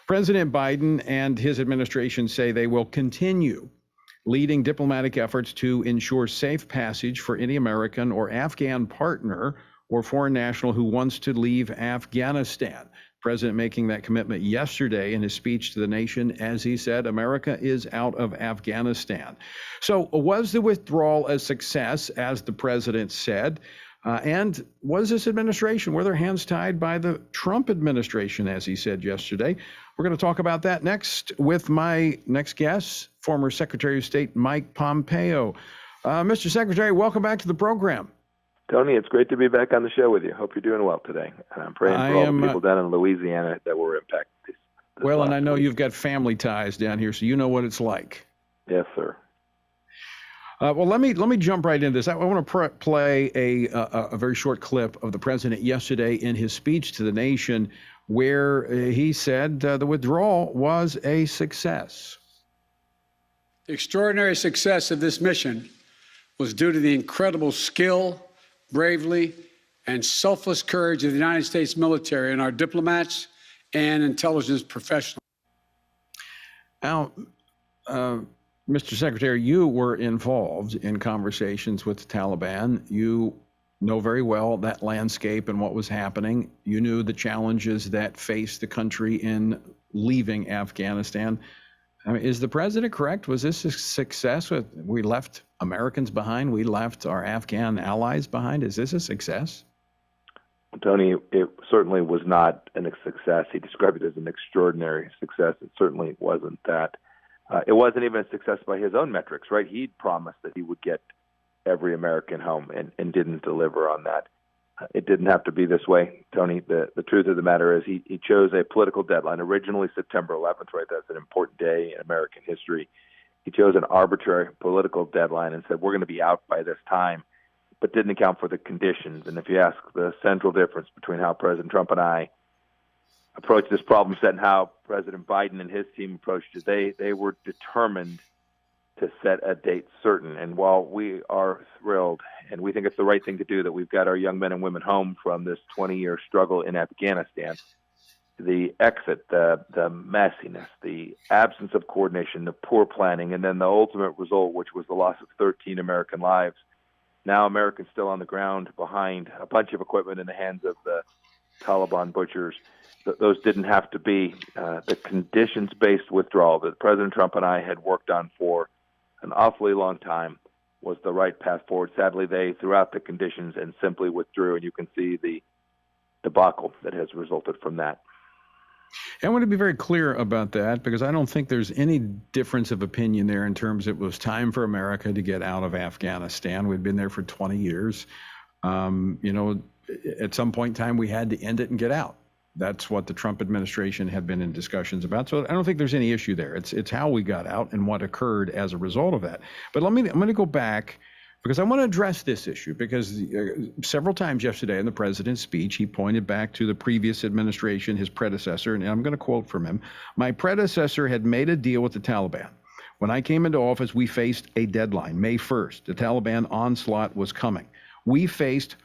President Biden and his administration say they will continue leading diplomatic efforts to ensure safe passage for any American or Afghan partner or foreign national who wants to leave Afghanistan. President making that commitment yesterday in his speech to the nation, as he said, America is out of Afghanistan. So was the withdrawal a success, as the president said? And was this administration, were their hands tied by the Trump administration, as he said yesterday? We're going to talk about that next with my next guest, former Secretary of State Mike Pompeo. Mr. Secretary, welcome back to the program. Tony, it's great to be back on the show with you. Hope you're doing well today. And I'm praying for all the people down in Louisiana that were impacted. Well, and I know you've got family ties down here, so you know what it's like. Yes, sir. Well, let me jump right into this. I want to play a very short clip of the president yesterday in his speech to the nation, where he said the withdrawal was a success. The extraordinary success of this mission was due to the incredible skill, bravery, and selfless courage of the United States military and our diplomats and intelligence professionals. Now, Mr. Secretary, you were involved in conversations with the Taliban. You know very well that landscape and what was happening. You knew the challenges that faced the country in leaving Afghanistan. I mean, is the president correct? Was this a success? We left Americans behind. We left our Afghan allies behind. Is this a success? Tony, it certainly was not a success. He described it as an extraordinary success. It certainly wasn't that. It wasn't even a success by his own metrics, right? He'd promised that he would get every American home and didn't deliver on that. It didn't have to be this way, Tony. The truth of the matter is he chose a political deadline, originally September 11th, right? That's an important day in American history. He chose an arbitrary political deadline and said, we're going to be out by this time, but didn't account for the conditions. And if you ask the central difference between how President Trump and I approached this problem set and how President Biden and his team approached it, they were determined to set a date certain. And while we are thrilled and we think it's the right thing to do that we've got our young men and women home from this 20-year struggle in Afghanistan, the exit, the messiness, the absence of coordination, the poor planning, and then the ultimate result, which was the loss of 13 American lives. Now Americans still on the ground behind a bunch of equipment in the hands of the Taliban butchers. Those didn't have to be. The conditions-based withdrawal that President Trump and I had worked on for an awfully long time was the right path forward. Sadly, they threw out the conditions and simply withdrew, and you can see the debacle that has resulted from that. I want to be very clear about that, because I don't think there's any difference of opinion there in terms it was time for America to get out of Afghanistan. We'd been there for 20 years. At some point in time, we had to end it and get out. That's what the Trump administration had been in discussions about. So I don't think there's any issue there. It's how we got out and what occurred as a result of that. But I'm going to go back, because I want to address this issue, because several times yesterday in the president's speech, he pointed back to the previous administration, his predecessor, and I'm going to quote from him. My predecessor had made a deal with the Taliban. When I came into office, we faced a deadline, May 1st. The Taliban onslaught was coming. We faced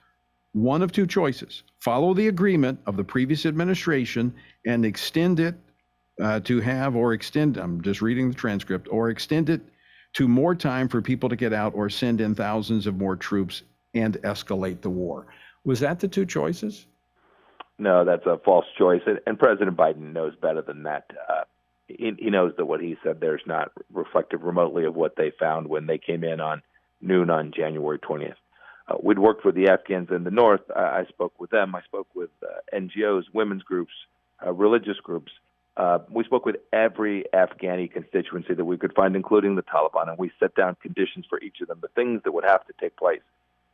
one of two choices: follow the agreement of the previous administration and extend it I'm just reading the transcript, or extend it to more time for people to get out, or send in thousands of more troops and escalate the war. Was that the two choices? No, that's a false choice. And President Biden knows better than that. He knows that what he said there is not reflective remotely of what they found when they came in on noon on January 20th. We'd worked with the Afghans in the north. I spoke with them. I spoke with NGOs, women's groups, religious groups. We spoke with every Afghani constituency that we could find, including the Taliban, and we set down conditions for each of them, the things that would have to take place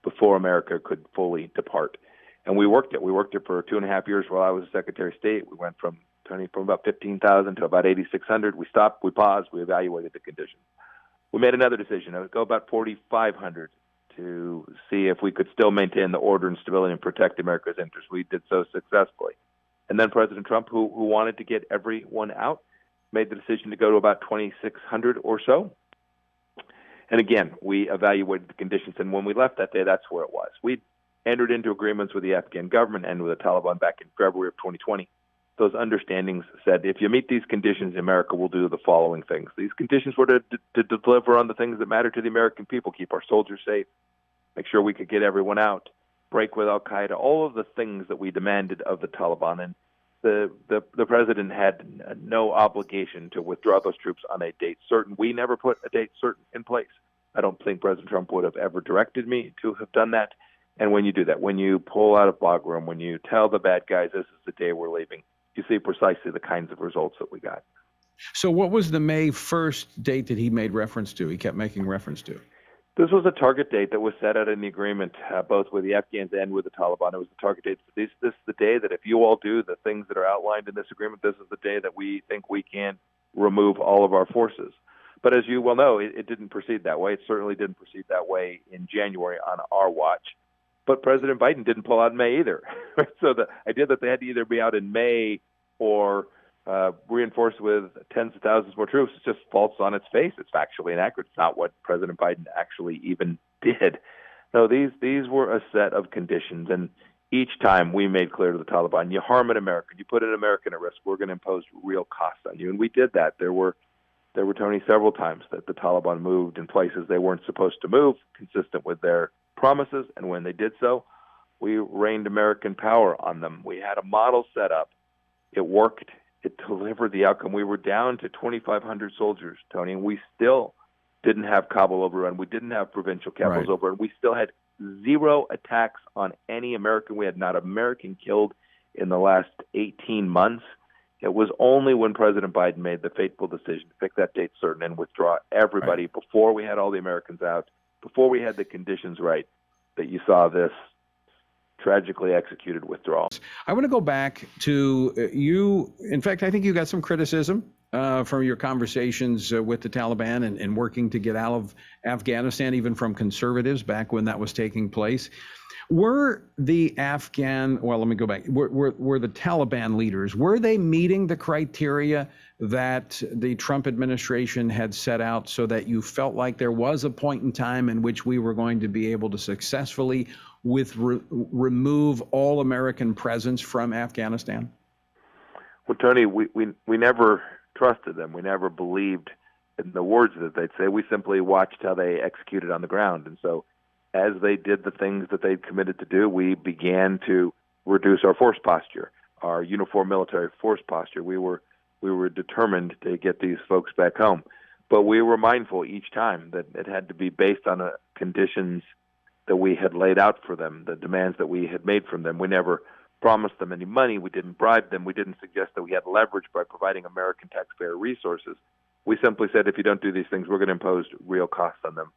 before America could fully depart. And we worked it. We worked it for 2.5 years while I was Secretary of State. We went from about 15,000 to about 8,600. We stopped, we paused, we evaluated the conditions. We made another decision. It would go about 4,500 to see if we could still maintain the order and stability and protect America's interests. We did so successfully. And then President Trump, who wanted to get everyone out, made the decision to go to about 2,600 or so. And again, we evaluated the conditions, and when we left that day, that's where it was. We entered into agreements with the Afghan government and with the Taliban back in February of 2020 those understandings said, if you meet these conditions, America will do the following things. These conditions were to deliver on the things that matter to the American people, keep our soldiers safe, make sure we could get everyone out, break with al-Qaeda, all of the things that we demanded of the Taliban. And the president had no obligation to withdraw those troops on a date certain. We never put a date certain in place. I don't think President Trump would have ever directed me to have done that. And when you do that, when you pull out of Bagram, when you tell the bad guys this is the day we're leaving, you see precisely the kinds of results that we got. So what was the May 1st date that he made reference to? He kept making reference to. This was a target date that was set out in the agreement, both with the Afghans and with the Taliban. It was the target date. This is the day that if you all do the things that are outlined in this agreement, this is the day that we think we can remove all of our forces. But as you well know, it didn't proceed that way. It certainly didn't proceed that way in January on our watch. But President Biden didn't pull out in May either. So the idea that they had to either be out in May or reinforced with tens of thousands more troops is just false on its face. It's factually inaccurate. It's not what President Biden actually even did. No, these were a set of conditions, and each time we made clear to the Taliban, you harm an American, you put an American at risk, we're going to impose real costs on you. And we did that. There were, Tony, several times that the Taliban moved in places they weren't supposed to move, consistent with their promises, and when they did so, we rained American power on them. We had a model set up. It worked. It delivered the outcome. We were down to 2,500 soldiers, Tony, and we still didn't have Kabul overrun. We didn't have provincial capitals overrun. We still had 0 attacks on any American. We had not an American killed in the last 18 months. It was only when President Biden made the fateful decision to pick that date certain and withdraw everybody before we had all the Americans out, before we had the conditions right, that you saw this tragically executed withdrawal. I want to go back to you. In fact, I think you got some criticism from your conversations with the Taliban and working to get out of Afghanistan, even from conservatives back when that was taking place. Were the let me go back. Were the Taliban leaders, were they meeting the criteria that the Trump administration had set out so that you felt like there was a point in time in which we were going to be able to successfully remove all American presence from Afghanistan? Well, Tony, we never trusted them. We never believed in the words that they'd say. We simply watched how they executed on the ground. And so as they did the things that they'd committed to do, we began to reduce our force posture, our uniform military force posture. We were determined to get these folks back home. But we were mindful each time that it had to be based on conditions that we had laid out for them, the demands that we had made from them. We never promised them any money. We didn't bribe them. We didn't suggest that we had leverage by providing American taxpayer resources. We simply said, if you don't do these things, we're going to impose real costs on them.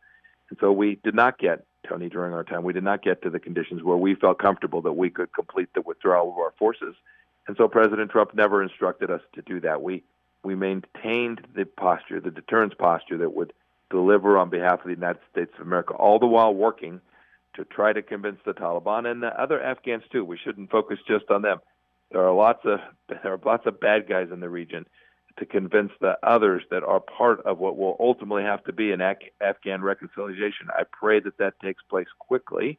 And so we did not get, Tony, during our time, we did not get to the conditions where we felt comfortable that we could complete the withdrawal of our forces. And so President Trump never instructed us to do that. We maintained the posture, the deterrence posture that would deliver on behalf of the United States of America, all the while working to try to convince the Taliban and the other Afghans too. We shouldn't focus just on them. There are lots of bad guys in the region, to convince the others that are part of what will ultimately have to be an Afghan reconciliation. I pray that takes place quickly.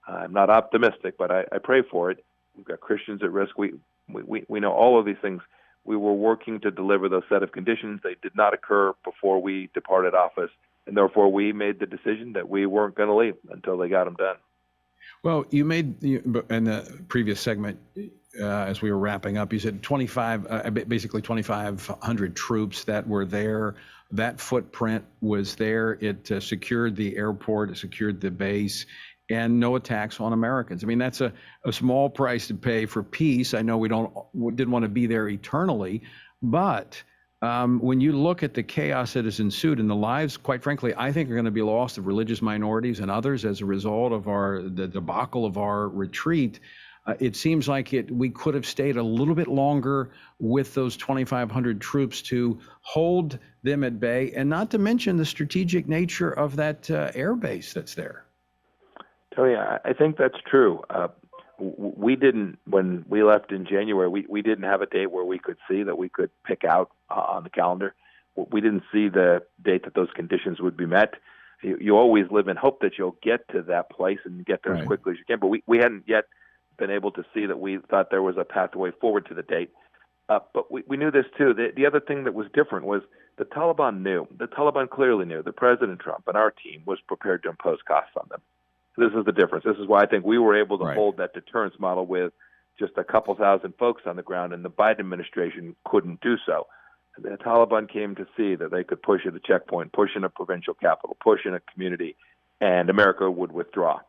I'm not optimistic, but I pray for it. We've got Christians at risk. We know all of these things. We were working to deliver those set of conditions. They did not occur before we departed office, and therefore we made the decision that we weren't going to leave until they got them done. Well, you made in the previous segment, as we were wrapping up, you said basically 2,500 troops that were there. That footprint was there. It secured the airport, it secured the base, and no attacks on Americans. I mean, that's a small price to pay for peace. I know we didn't want to be there eternally, but when you look at the chaos that has ensued and the lives, quite frankly, I think are going to be lost of religious minorities and others as a result of the debacle of our retreat. It seems like we could have stayed a little bit longer with those 2,500 troops to hold them at bay, and not to mention the strategic nature of that air base that's there. Tony, I think that's true. We didn't, when we left in January, we didn't have a date where we could see that we could pick out on the calendar. We didn't see the date that those conditions would be met. You always live in hope that you'll get to that place and get there as quickly as you can. But we hadn't yet been able to see that we thought there was a pathway forward to the date. But we knew this too. The other thing that was different was the Taliban knew. The Taliban clearly knew that President Trump and our team was prepared to impose costs on them. This is the difference. This is why I think we were able to hold that deterrence model with just a couple thousand folks on the ground, and the Biden administration couldn't do so. The Taliban came to see that they could push at a checkpoint, push in a provincial capital, push in a community, and America would withdraw.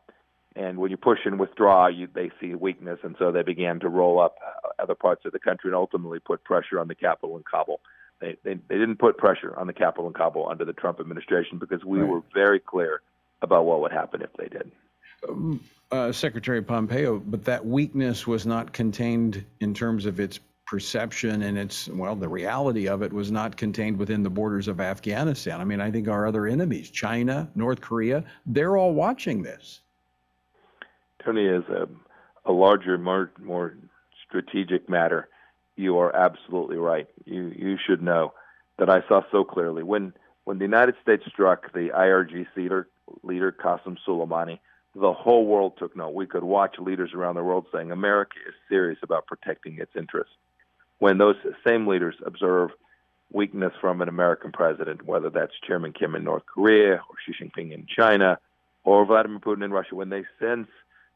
And when you push and withdraw, they see weakness, and so they began to roll up other parts of the country and ultimately put pressure on the capital in Kabul. They didn't put pressure on the capital in Kabul under the Trump administration because we were very clear about what would happen if they did. Secretary Pompeo, but that weakness was not contained in terms of its perception and the reality of it was not contained within the borders of Afghanistan. I mean, I think our other enemies, China, North Korea, they're all watching this. Tony, is a larger, more strategic matter. You are absolutely right. You should know that I saw so clearly when the United States struck the IRGC leader Qasem Soleimani, the whole world took note. We could watch leaders around the world saying America is serious about protecting its interests. When those same leaders observe weakness from an American president, whether that's Chairman Kim in North Korea or Xi Jinping in China or Vladimir Putin in Russia, when they sense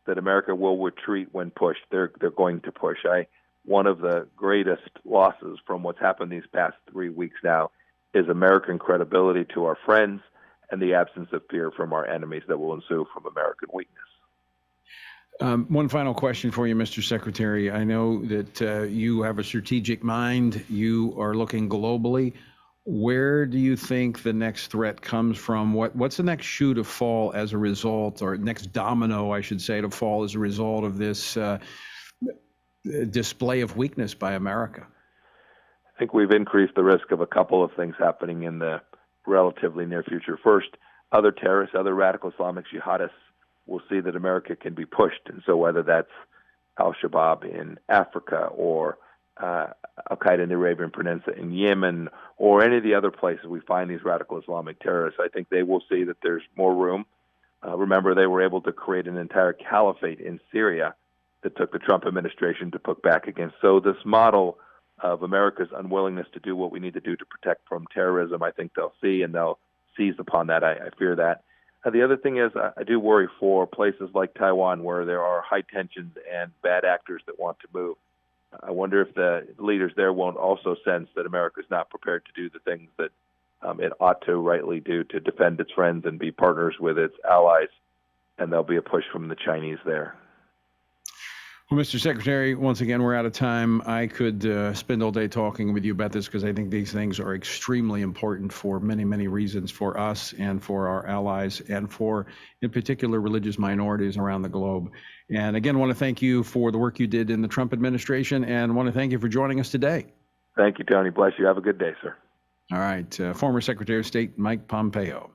that America will retreat when pushed, they're going to push. One of the greatest losses from what's happened these past 3 weeks now is American credibility to our friends and the absence of fear from our enemies that will ensue from American weakness. One final question for you, Mr. Secretary. I know that you have a strategic mind. You are looking globally. Where do you think the next threat comes from? What's the next shoe to fall as a result, or next domino, I should say, to fall as a result of this display of weakness by America? I think we've increased the risk of a couple of things happening in the relatively near future. First, other terrorists, other radical Islamic jihadists will see that America can be pushed. And so whether that's al-Shabaab in Africa or al-Qaeda in the Arabian Peninsula in Yemen or any of the other places we find these radical Islamic terrorists, I think they will see that there's more room. Remember, they were able to create an entire caliphate in Syria that took the Trump administration to put back against. So this model of America's unwillingness to do what we need to do to protect from terrorism, I think they'll see, and they'll seize upon that. I fear that. The other thing is I do worry for places like Taiwan where there are high tensions and bad actors that want to move. I wonder if the leaders there won't also sense that America is not prepared to do the things that it ought to rightly do to defend its friends and be partners with its allies, and there'll be a push from the Chinese there. Well, Mr. Secretary, once again, we're out of time. I could spend all day talking with you about this because I think these things are extremely important for many, many reasons for us and for our allies and for, in particular, religious minorities around the globe. And again, I want to thank you for the work you did in the Trump administration and want to thank you for joining us today. Thank you, Tony. Bless you. Have a good day, sir. All right. Former Secretary of State Mike Pompeo.